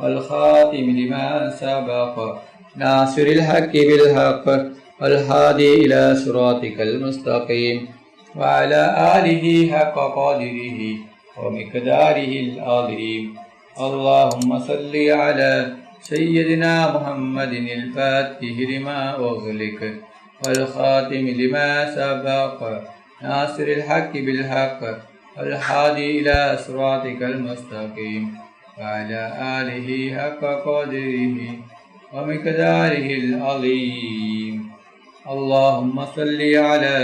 والخاتم لما سبق ناصر الحق بالحق والهادي إلى صراطك المستقيم وعلى آله حق قدره ومقداره العظيم. اللهم صل على سيدنا محمد الفاتح لما أغلق والخاتم لما سبق ناصر الحق بالحق والهادي إلى صراطك المستقيم وعلى آله حق قدره ومقداره العظيم. اللهم صل على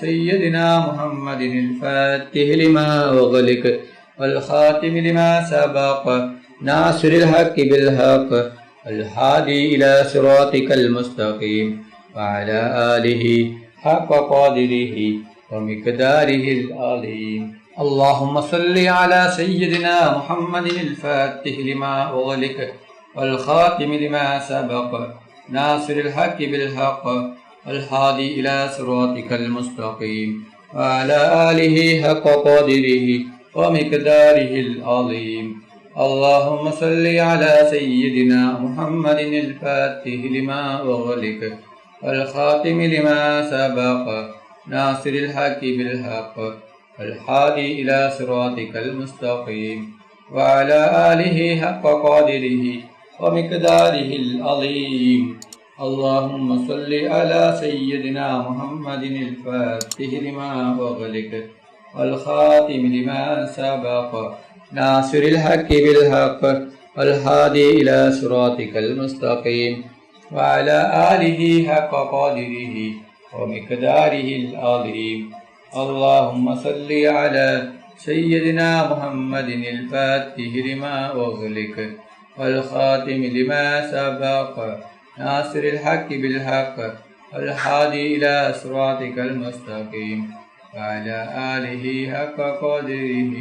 سيدنا محمد الفاتح لما أغلق والخاتم لما سبق ناصر الحق بالحق الهادي إلى صراطك المستقيم وعلى آله حق قدره ومقداره العظيم. اللهم صل على سيدنا محمد الفاتح لما أغلق والخاتم لما سبق ناصر الحق بالحق والهادي إلى صراطك المستقيم وعلى آله حق قدره ومقداره العظيم. اللهم صل على سيدنا محمد الفاتح لما أغلق والخاتم لما سبق ناصر الحق بالحق والهادي إلى صراطك المستقيم وعلى آله حق قدره ومقداره العظيم. اللهم صل على سيدنا محمد الفاتح لما أغلق والخاتم لما سبق ناصر الحق بالحق والهادي إلى صراطك المستقيم وعلى آله حق قدره ومقداره العظيم. اللهم صل على سيدنا محمد الفاتح لما أغلق والخاتم لما سبق ناصر الحق بالحق والهادي إلى صراطك المستقيم وعلى آله حق قدره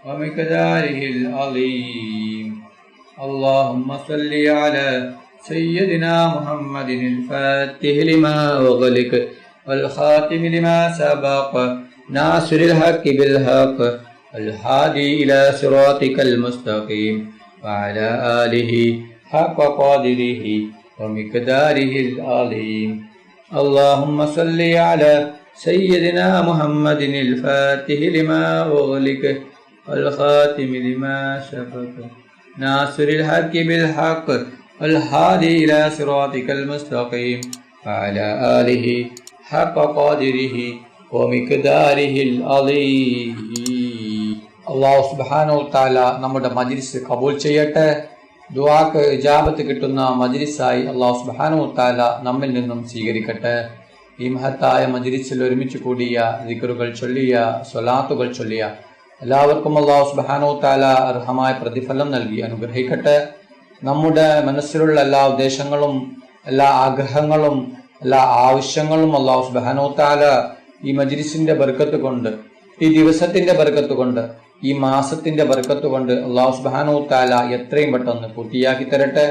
ومقداره العظيم. اللهم صل على سيدنا محمد الفاتح لما أغلق والخاتم لما سبق ناصر الحق بالحق والهادي إلى صراطك المستقيم وعلى آله حق قدره ومقداره العظيم. اللهم صل على سيدنا محمد الفاتح لما أغلق والخاتم لما سبق ناصر الحق بالحق والهادي إلى صراطك المستقيم وعلى آله حق قدره ومقداره العظيم. അല്ലാഹു സുബ്ഹാനഹു വ തആല നമ്മുടെ മജ്ലിസ് കബൂൽ ചെയ്യട്ടെ. ദുആക്ക് ഇജാബത്ത് കിട്ടുന്ന മജ്ലിസായി അല്ലാഹു സുബ്ഹാനഹു വ തആല നമ്മിൽ നിന്നും സ്വീകരിക്കട്ടെ. ഈ മഹത്തായ മജ്ലിസിൽ ഒരുമിച്ച് കൂടിയ ദിക്റുകൾ ചൊല്ലിയ സ്വലാത്തുകൾ ചൊല്ലിയ എല്ലാവർക്കും അല്ലാഹു സുബ്ഹാനഹു വ തആല അർഹമായ പ്രതിഫലം നൽകി അനുഗ്രഹിക്കട്ടെ. നമ്മുടെ മനസ്സിലുള്ള എല്ലാ ഉദ്ദേശങ്ങളും എല്ലാ ആഗ്രഹങ്ങളും എല്ലാ ആവശ്യങ്ങളും അല്ലാഹു സുബ്ഹാനഹു വ തആല ഈ മജ്ലിസിന്റെ ബർക്കത്ത് കൊണ്ട്, ഈ ദിവസത്തിന്റെ ബർക്കത്ത് കൊണ്ട്, ഈ മാസത്തിന്റെ ബർക്കത്ത് കൊണ്ട് അല്ലാഹു സുബ്ഹാനഹു വ തആല എത്രയും പെട്ടെന്ന് പൂർത്തിയാക്കി തരട്ടെ.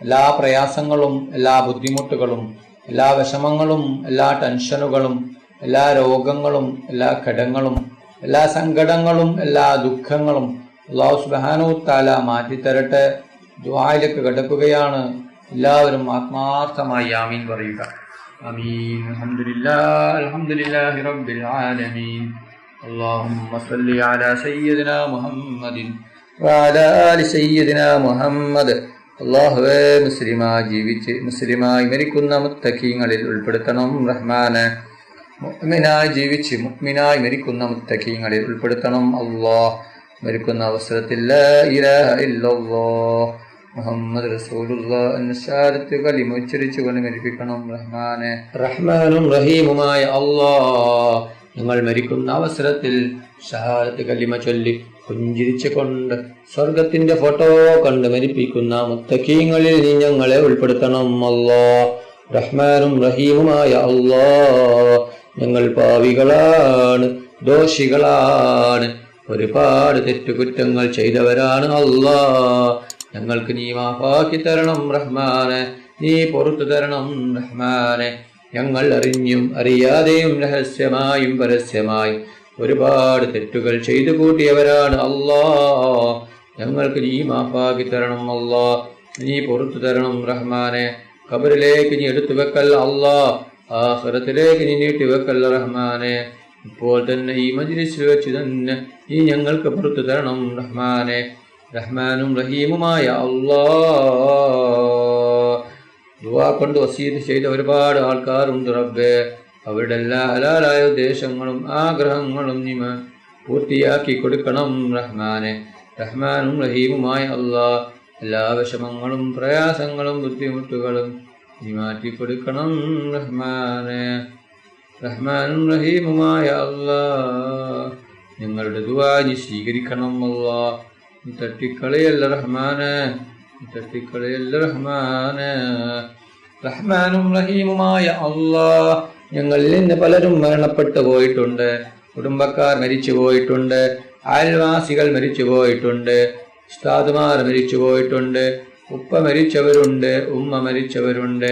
എല്ലാ പ്രയാസങ്ങളും എല്ലാ ബുദ്ധിമുട്ടുകളും എല്ലാ വിഷമങ്ങളും എല്ലാ ടെൻഷനുകളും എല്ലാ രോഗങ്ങളും എല്ലാ ഘടങ്ങളും എല്ലാ സങ്കടങ്ങളും എല്ലാ ദുഃഖങ്ങളും അല്ലാഹു സുബ്ഹാനഹു വ തആല മാറ്റിത്തരട്ടെ. ദുആയിലേക്ക് കടക്കുകയാണ്. എല്ലാവരും ആത്മാർത്ഥമായി ആമീൻ പറയുക. ആമീൻ. അൽഹംദുലില്ലാഹി റബ്ബിൽ ആലമീൻ. اللهم صل على سيدنا محمد وعلى آل سيدنا محمد. അല്ലാഹുവേ, മുസ്ലിമായി മരിക്കുന്ന മുത്തഖീങ്ങളിൽ ഉൾപ്പെടുത്തണം റഹ്മാനെ. മുഅ്മിനായി ജീവിച്ച് മുഅ്മിനായി മരിക്കുന്ന മുത്തഖീങ്ങളിൽ ഉൾപ്പെടുത്തണം അല്ലാഹ്. മരിക്കുന്ന അവസരത്തിൽ ലാ ഇലാഹ ഇല്ലല്ലാഹ് മുഹമ്മദ് റസൂലുള്ളാഹ് എന്ന ഷഹാദത്ത് കലിമ ഉച്ചരിച്ചുകൊണ്ട് മരിപ്പിക്കണം റഹ്മാനെ. റഹ്മാനും റഹീമുമായ അല്ലാഹ്, ഞങ്ങൾ മരിക്കുന്ന അവസരത്തിൽ ഷഹാദത്ത് കലിമ ചൊല്ലി പുഞ്ചിരിച്ചു കൊണ്ട് സ്വർഗത്തിന്റെ ഫോട്ടോ കണ്ട് മരിപ്പിക്കുന്ന മുത്തഖീങ്ങളിൽ നീ ഞങ്ങളെ ഉൾപ്പെടുത്തണം അല്ലാഹ്. റഹ്മാനും റഹീമുമായ അല്ലാഹ്, ഞങ്ങൾ പാവികളാണ്, ദോഷികളാണ്, ഒരുപാട് തെറ്റുകുറ്റങ്ങൾ ചെയ്തവരാണ് അല്ലാഹ്. ഞങ്ങൾക്ക് നീ മാഫാക്കി തരണം റഹ്മാനെ, നീ പുറത്തു തരണം റഹ്മാനെ. ഞങ്ങൾ അറിഞ്ഞും അറിയാതെയും രഹസ്യമായും പരസ്യമായും ഒരുപാട് തെറ്റുകൾ ചെയ്തു കൂട്ടിയവരാണ് അല്ലാഹ്. ഞങ്ങൾക്ക് നീ മാഫാക്കി തരണം അല്ലാ, നീ പുറത്തു തരണം റഹ്മാനെ. ഖബറിലേക്ക് നീ എടുത്തു വെക്കല്ല അല്ലാ, ആഖിറത്തിലേക്ക് നീ നീട്ടിവെക്കല്ല റഹ്മാനെ. ഇപ്പോൾ തന്നെ ഈ മജ്ലിസിൽ വെച്ച് തന്നെ നീ ഞങ്ങൾക്ക് പുറത്തു തരണം റഹ്മാനെ. റഹ്മാനും റഹീമുമായ അല്ലാ, ദുആ കൊണ്ട് വസീയത്ത് ചെയ്ത ഒരുപാട് ആൾക്കാരുണ്ട് റബ്ബേ. അവരുടെ എല്ലാ ഹലാലായ ഉദ്ദേശങ്ങളും ആഗ്രഹങ്ങളും നീ പൂർത്തിയാക്കി കൊടുക്കണം റഹ്മാനെ. റഹ്മാനും റഹീമുമായ അല്ലാ, എല്ലാ വിഷമങ്ങളും പ്രയാസങ്ങളും ബുദ്ധിമുട്ടുകളും നീ മാറ്റിക്കൊടുക്കണം റഹ്മാനെ. റഹ്മാനും റഹീമുമായ അല്ലാ, ഞങ്ങളുടെ ദുആ നീ സ്വീകരിക്കണം അല്ലാ. നീ തട്ടിക്കളയല്ല റഹ്മാനെ, നീ തട്ടിക്കളയല്ല റഹ്മാനെ. റഹ്മാനും റഹീമുമായ അല്ലാ, ഞങ്ങളിൽ നിന്ന് പലരും മരണപ്പെട്ടു പോയിട്ടുണ്ട്. കുടുംബക്കാർ മരിച്ചു പോയിട്ടുണ്ട്, അയൽവാസികൾ മരിച്ചു പോയിട്ടുണ്ട്, ഉസ്താദുമാർ മരിച്ചു പോയിട്ടുണ്ട്, ഉപ്പ മരിച്ചവരുണ്ട്, ഉമ്മ മരിച്ചവരുണ്ട്.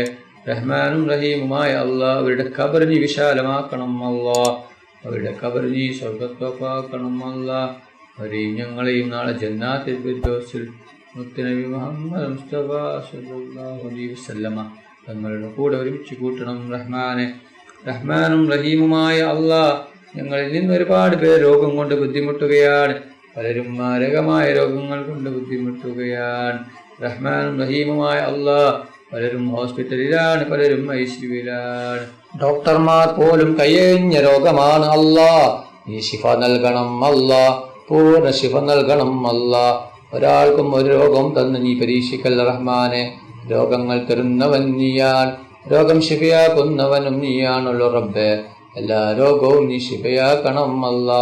റഹ്മാനും റഹീമുമായ അല്ലാ, അവരുടെ ഖബർ നീ വിശാലമാക്കണം അല്ലാ, അവരുടെ ഖബർ നീ സ്വർഗ്ഗത്തോപ്പാക്കണം അല്ലാ. അവരെയും ഞങ്ങളെയും നാളെ ജന്നാത്തുൽ ഫിർദൗസിൽ മുത്തുനബി മുഹമ്മദ് മുസ്തഫ സ്വല്ലല്ലാഹു അലൈഹി വസല്ലമ തങ്ങളുടെ കൂടെ ഒരുമിച്ച് കൂട്ടണം റഹ്മാനെ. റഹ്മാനും റഹീമുമായ അല്ലാ, ഞങ്ങളിൽ നിന്ന് ഒരുപാട് പേർ രോഗം കൊണ്ട് ബുദ്ധിമുട്ടുകയാണ്. പലരും മാരകമായ രോഗങ്ങൾ കൊണ്ട് ബുദ്ധിമുട്ടുകയാണ്. റഹ്മാനും റഹീമുമായ അല്ലാ, പലരും ഹോസ്പിറ്റലിലാണ്, പലരും ഐസിയുവിലാണ്. ഡോക്ടർമാർ പോലും കയ്യഴിഞ്ഞ രോഗമാണ് അല്ലാ. നീ ശിഫ നൽകണം അല്ലാ, പൂർണ്ണ ശിഫ നൽകണം അല്ലാ. ഒരാൾക്കും ഒരു രോഗം തന്ന് നീ പരീക്ഷിക്കൽ റഹ്മാനെ. രോഗങ്ങൾ തരുന്നവൻ നീയാൻ, രോഗം ശിഫയാക്കുന്നവനും നീയാണല്ലോ റബ്ബേ. എല്ലാ രോഗവും നീ ശിഫയാക്കണം അല്ലാ.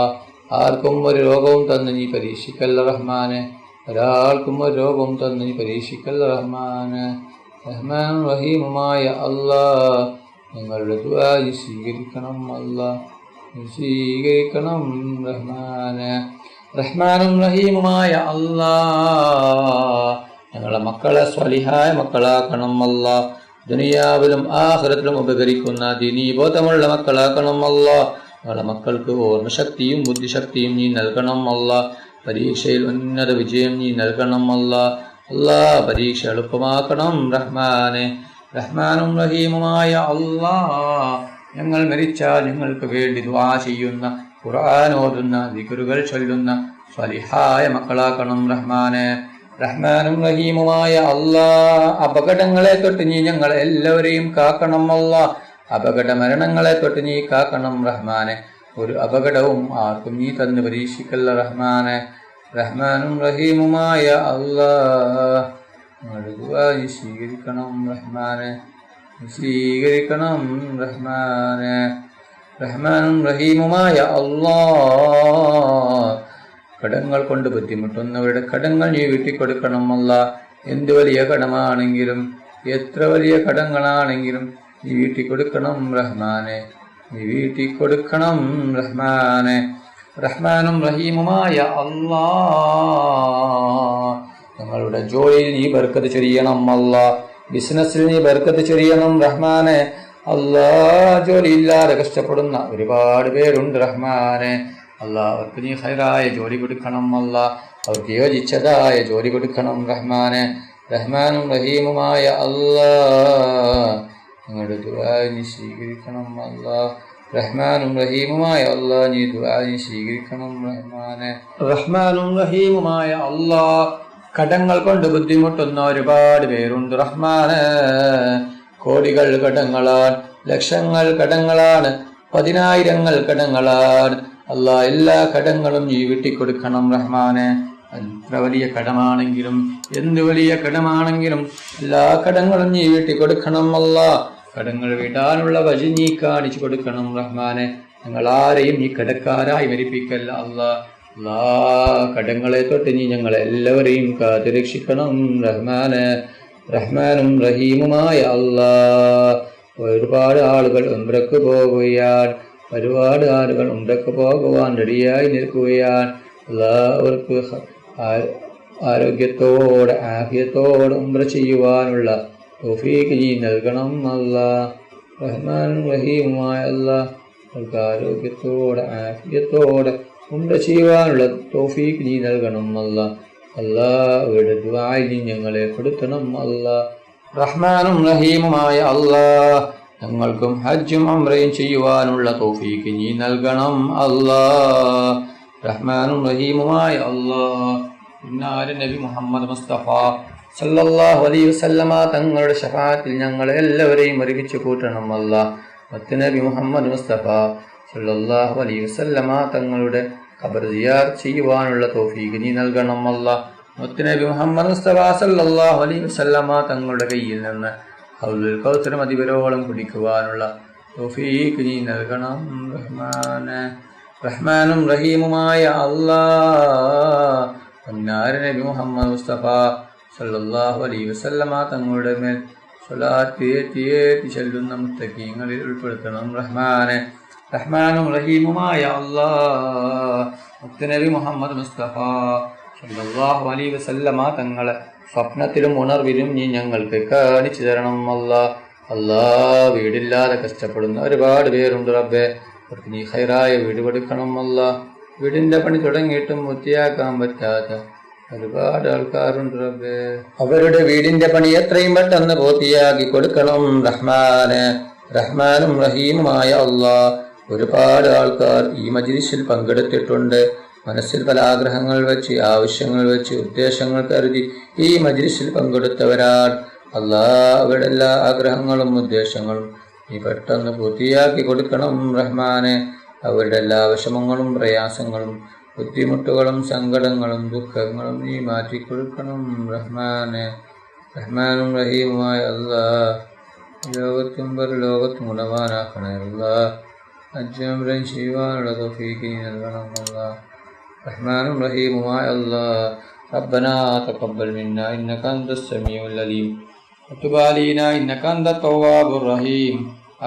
ആർക്കും ഒരു രോഗവും തന്ന് നീ പരീക്ഷിക്കൽ റഹ്മാനെ. ഒരാൾക്കും ഒരു രോഗവും തന്ന് നീ പരീക്ഷിക്കൽ റഹ്മാനെ. റഹ്മാൻ റഹീമുമായ അല്ലാ, ഞങ്ങളുടെ ദുആ നീ സ്വീകരിക്കണം അല്ലാ, നീ സ്വീകരിക്കണം റഹ്മാനെ. റഹ്മാനും റഹീമുമായ അല്ലാ, ഞങ്ങളെ മക്കളെ സ്വലിഹായ മക്കളാക്കണം അല്ലാ. ദുനിയാവിലും ആഖിറത്തിലും ഉപകരിക്കുന്ന ദീനീബോധമുള്ള മക്കളാക്കണം അല്ലാ. ഞങ്ങളെ മക്കൾക്ക് ഓർമ്മശക്തിയും ബുദ്ധിശക്തിയും നീ നൽകണം അല്ലാ. പരീക്ഷയിൽ ഉന്നത വിജയം നീ നൽകണം അല്ലാ. അല്ലാ, പരീക്ഷ എളുപ്പമാക്കണം റഹ്മാനെ. റഹ്മാനും റഹീമുമായ അല്ലാ, ഞങ്ങൾ മരിച്ചാൽ ഞങ്ങൾക്ക് വേണ്ടി ദുആ ചെയ്യുന്ന, ഖുർആൻ ഓതുന്ന, ദിക്റുകൾ ചൊല്ലുന്ന സ്വലിഹായ മക്കളാക്കണം റഹ്മാനെ. റഹ്മാനും റഹീമുമായ അല്ലാ, അപകടങ്ങളെ തൊട്ട് നീ ഞങ്ങളെ എല്ലാവരെയും കാക്കണം അല്ലാ. അപകട മരണങ്ങളെ തൊട്ട് നീ കാക്കണം റഹ്മാനെ. ഒരു അപകടവും ആർക്കും നീ തന്ന് പരീക്ഷിക്കല്ല റഹ്മാനെ. റഹ്മാനും റഹീമുമായ അല്ലാ, ഞങ്ങളുടെ ദുആ നീ സ്വീകരിക്കണം റഹ്മാനെ, സ്വീകരിക്കണം റഹ്മാനെ. റഹ്മാനും റഹീമുമായ അല്ലാ, കടങ്ങൾ കൊണ്ട് ബുദ്ധിമുട്ടുന്നവരുടെ കടങ്ങൾ നീ വീട്ടിക്കൊടുക്കണം അല്ലാ. എന്ത് വലിയ കടമാണെങ്കിലും എത്ര വലിയ കടങ്ങളാണെങ്കിലും നീ വീട്ടിക്കൊടുക്കണം റഹ്മാനെ, നീ വീട്ടിക്കൊടുക്കണം റഹ്മാനെ. റഹ്മാനും റഹീമുമായ അല്ലാ, ഞങ്ങളുടെ ജോലിയിൽ നീ ബർക്കത്ത് ചൊരിയണം അല്ലാ. ബിസിനസ്സിൽ നീ ബർക്കത്ത് ചൊരിയണം റഹ്മാനെ. അല്ലാ, ജോലിയില്ലാതെ കഷ്ടപ്പെടുന്ന ഒരുപാട് പേരുണ്ട് റഹ്മാനെ. അല്ലാ, അവർക്ക് നീ ഖൈറായ ജോലി കൊടുക്കണം അല്ലാ. അവർക്ക് യോജിച്ചതായ ജോലി കൊടുക്കണം റഹ്മാനെ. റഹ്മാനും റഹീമുമായ അല്ലാ, ഞങ്ങളുടെ ദുആ നീ സ്വീകരിക്കണം അല്ലാ. റഹ്മാനും റഹീമുമായ അല്ലാ, നീ ദുആ നീ സ്വീകരിക്കണം റഹ്മാനെ. റഹ്മാനും റഹീമുമായ അല്ലാ, കടങ്ങൾ കൊണ്ട് ബുദ്ധിമുട്ടുന്ന ഒരുപാട് പേരുണ്ട് റഹ്മാനെ. കോടികൾ കടങ്ങളാണ്, ലക്ഷങ്ങൾ കടങ്ങളാണ്, പതിനായിരങ്ങൾ കടങ്ങളാണ്. അല്ലാ, എല്ലാ കടങ്ങളും നീ വീട്ടിക്കൊടുക്കണം റഹ്മാനെ. എത്ര വലിയ കടമാണെങ്കിലും എന്ത് വലിയ കടമാണെങ്കിലും എല്ലാ കടങ്ങളും നീ വീട്ടിക്കൊടുക്കണം അല്ലാ. കടങ്ങൾ വീട്ടാനുള്ള വഴി നീ കാണിച്ചു കൊടുക്കണം റഹ്മാനെ. ഞങ്ങൾ ആരെയും നീ കടക്കാരായി മരിപ്പിക്കല്ല അല്ലാ. അല്ലാ, കടങ്ങളെ തൊട്ട് നീ ഞങ്ങളെല്ലാവരെയും കാത്തുരക്ഷിക്കണം റഹ്മാനെ. റഹ്മാനും റഹീമുമായ അല്ലാ, ഒരുപാട് ആളുകൾ ഉംറക്ക് പോകുകയാണ്, ഒരുപാട് ആളുകൾ ഉംറക്ക് പോകുവാൻ റെഡിയായി നിൽക്കുകയാണ്. അല്ലാ, അവർക്ക് ആരോഗ്യത്തോടെ ആഫിയത്തോടെ ഉംറ ചെയ്യുവാനുള്ള തൗഫീഖ് നീ നൽകണം അല്ലാ. റഹ്മാനും റഹീമുമായ അല്ലാ, അവർക്ക് ആരോഗ്യത്തോടെ ആഫിയത്തോടെ ഉംറ ചെയ്യുവാനുള്ള തൗഫീഖ് നീ നൽകണം അല്ലാ. അല്ലാ അവരുടെ ദുആയിൽ ഞങ്ങളെ പെടുത്തണം അല്ലാ. റഹ്മാനും റഹീമുമായ അല്ലാ ഞങ്ങൾക്കും ഹജ്ജും ഉംറയും ചെയ്യുവാനുള്ള തൗഫീഖ് നീ നൽകണം അല്ലാ. റഹ്മാനും റഹീമുമായ അല്ലാ ഇന്നാലെ നബി മുഹമ്മദ് മുസ്തഫ സല്ലല്ലാഹു അലൈഹി വസല്ലമ തങ്ങളുടെ ശഫാഅത്തിൽ ഞങ്ങളെ എല്ലാവരെയും ഒരുമിച്ച് കൂട്ടണം അല്ലാ. നബി മുഹമ്മദ് മുസ്തഫ സല്ലല്ലാഹു അലൈഹി വസല്ലമ തങ്ങളുടെ ഖബർ സിയാറത്ത് ചെയ്യുവാനുള്ള തൗഫീഖ് നീ നൽകണം അല്ലാ. നബി മുഹമ്മദ് മുസ്തഫ സല്ലല്ലാഹു അലൈഹി വസല്ലമ തങ്ങളുടെ കയ്യിൽ നിന്ന് ഹൗലുൽ കൗസർ മതിവരോളം കുടിക്കുവാനുള്ള തൗഫീഖ് നീ നൽകണം റഹ്മാനെ. റഹ്മാനും റഹീമുമായ അല്ലാ നബി മുഹമ്മദ് മുസ്തഫ സല്ലല്ലാഹു അലൈഹി വസല്ലമ തങ്ങളുടെ മേൽ സ്വലാത്ത് ഏറ്റി ചൊല്ലുന്ന മുത്തഖീങ്ങളിൽ ഉൾപ്പെടുത്തണം റഹ്മാനെ. റഹ്മാനും റഹീമുമായ അല്ലാ നബി മുഹമ്മദ് മുസ്തഫ സല്ലല്ലാഹു അലൈഹി വസല്ലമ തങ്ങളെ സ്വപ്നത്തിലും ഉണർവിലും നീ ഞങ്ങൾക്ക് കാണിച്ചു തരണം അല്ലാ. അല്ലാ വീടില്ലാതെ കഷ്ടപ്പെടുന്ന ഒരുപാട് പേരുണ്ട് റബ്ബേ. അവർക്ക് നീ ഖൈറായ വീട് കൊടുക്കണം അല്ലാ. വീടിന്റെ പണി തുടങ്ങിയിട്ടും പൂർത്തിയാക്കാൻ പറ്റാത്ത ഒരുപാട് ആൾക്കാരുണ്ട് റബ്ബേ. അവരുടെ വീടിന്റെ പണി എത്രയും പെട്ടെന്ന് പൂർത്തിയാക്കി കൊടുക്കണം റഹ്മാനെ. റഹ്മാനും റഹീമുമായ അല്ലാ ഒരുപാട് ആൾക്കാർ ഈ മജ്ലിസിൽ പങ്കെടുത്തിട്ടുണ്ട്. മനസ്സിൽ പല ആഗ്രഹങ്ങൾ വെച്ച്, ആവശ്യങ്ങൾ വെച്ച്, ഉദ്ദേശങ്ങൾ കരുതി ഈ മജ്ലിസിൽ പങ്കെടുത്തവരാൾ അല്ലാ അവരുടെ എല്ലാ ആഗ്രഹങ്ങളും ഉദ്ദേശങ്ങളും നീ പെട്ടെന്ന് പൂർത്തിയാക്കി കൊടുക്കണം റഹ്മാനെ. അവരുടെ എല്ലാ വിഷമങ്ങളും പ്രയാസങ്ങളും ബുദ്ധിമുട്ടുകളും സങ്കടങ്ങളും ദുഃഖങ്ങളും നീ മാറ്റിക്കൊടുക്കണം റഹ്മാനെ. റഹ്മാനും റഹീമുമായ അല്ലാ ലോകത്തും പരലോകത്തും ഗുണവാനാക്കണേ അല്ലാ. ഹജ്ജും ചെയ്യുവാനുള്ള തൗഫീഖ് നീ നൽകണം അല്ലാ. റഹ്മാനും റഹീമുമായ അല്ലാ റബ്ബനാ തഖബ്ബൽ മിന്നാ ഇന്നക അൻതസ് സമീഉൽ അലീം വതുബ് അലൈനാ ഇന്നക അൻതത് തവ്വാബുർ റഹീം.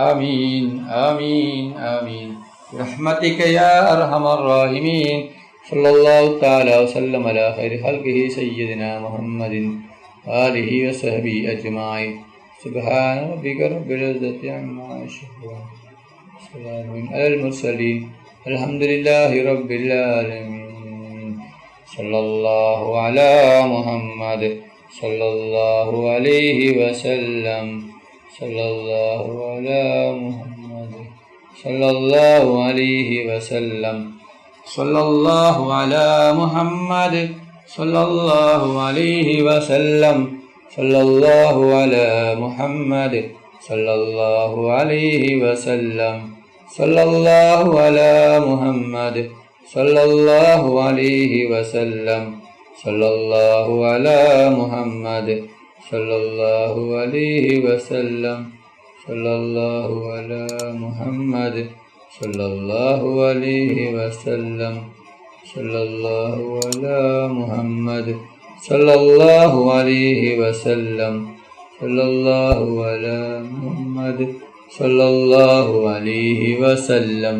ആമീൻ ആമീൻ ആമീൻ برحمتك يا أرحم الراحمين. صلى الله تعالى وسلم على خير خلقه سيدنا محمد آله وصحبه أجمعين. سبحان ربك رب العزة عما يصفون سلام على المرسلين الحمد لله رب العالمين. صلى الله على محمد صلى الله عليه وسلم. صلى الله على محمد صلى الله عليه وسلم. صلى الله على محمد صلى الله عليه وسلم. صلى الله على محمد صلى الله عليه وسلم. صلى الله على محمد صلى الله عليه وسلم. صلى الله على محمد صلى الله عليه وسلم. صلى الله على محمد صلى الله عليه وسلم. صلى الله على محمد صلى الله عليه وسلم. صلى الله على محمد صلى الله عليه وسلم.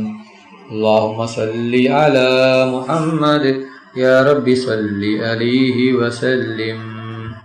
اللهم صل على محمد يا رب صل عليه وسلم.